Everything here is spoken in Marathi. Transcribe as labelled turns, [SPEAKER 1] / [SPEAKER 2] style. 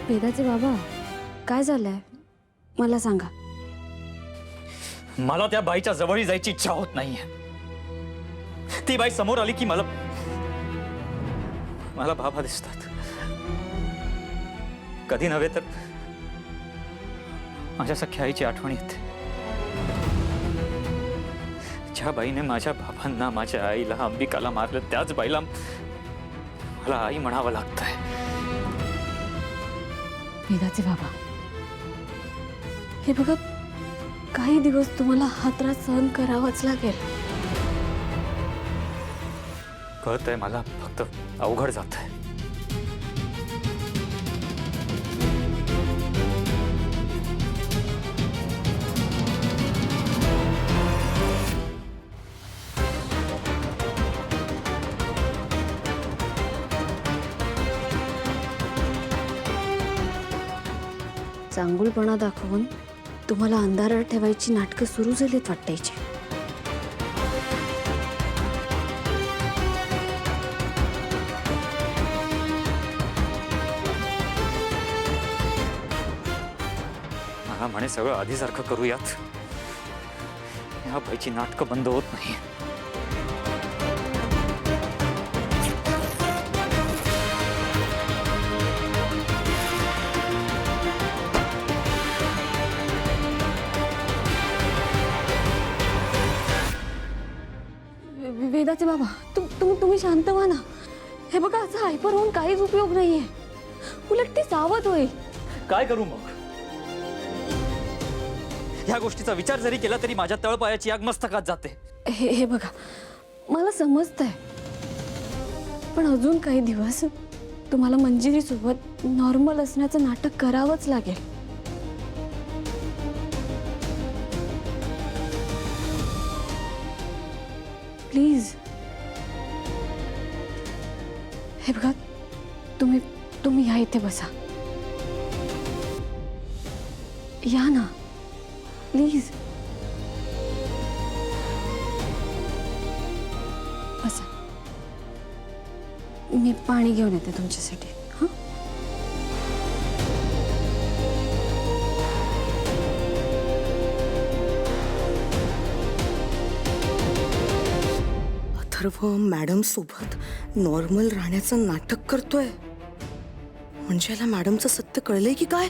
[SPEAKER 1] वेदाचे बाबा काय झालंय मला सांगा.
[SPEAKER 2] मला त्या बाईच्या जवळ जायची इच्छा होत नाहीये. ती बाई समोर आली की मला बाबा दिसतात. कधी नव्हे तर माझ्या सख्या आईची आठवण येते. ज्या बाईने माझ्या बाबांना, माझ्या आईला, अंबिकाला मारलं, त्याच बाईला मला आई म्हणावं लागतंय.
[SPEAKER 1] वेदाचे बाबा हे बघा, काही दिवस तुम्हाला हा त्रास सहन करावाच लागेल.
[SPEAKER 2] कळतंय मला, फक्त अवघड जातंय.
[SPEAKER 1] चांगुलपणा दाखवून तुम्हाला अंधारात ठेवायची नाटकं सुरू झालीत वाटायची.
[SPEAKER 2] मला म्हणे सगळं आधीसारखं करूयात. या बाईची नाटकं बंद होत नाही.
[SPEAKER 1] वेदाचे बाबा तुम्ही शांत व्हा ना. हे बघा, असं हायपर होऊन काहीच उपयोग नाहीये. उलट ती सावध होईल.
[SPEAKER 2] काय करू मग? ह्या गोष्टीचा विचार जरी केला तरी माझ्या तळपायाची आग मस्तकात जाते.
[SPEAKER 1] हे बघा, मला समजतंय, पण अजून काही दिवस तुम्हाला मंजिरी सोबत नॉर्मल असण्याचं नाटक करावंच लागेल. प्लीज. हे बघा, तुम्ही या इथे बसा. या ना प्लीज. बसा, मी पाणी घेऊन येते तुमच्यासाठी. हां,
[SPEAKER 3] अथर्व मॅडम सोबत नॉर्मल राहण्याचं नाटक करतोय. म्हणजे याला मॅडमचं सत्य कळलंय की काय?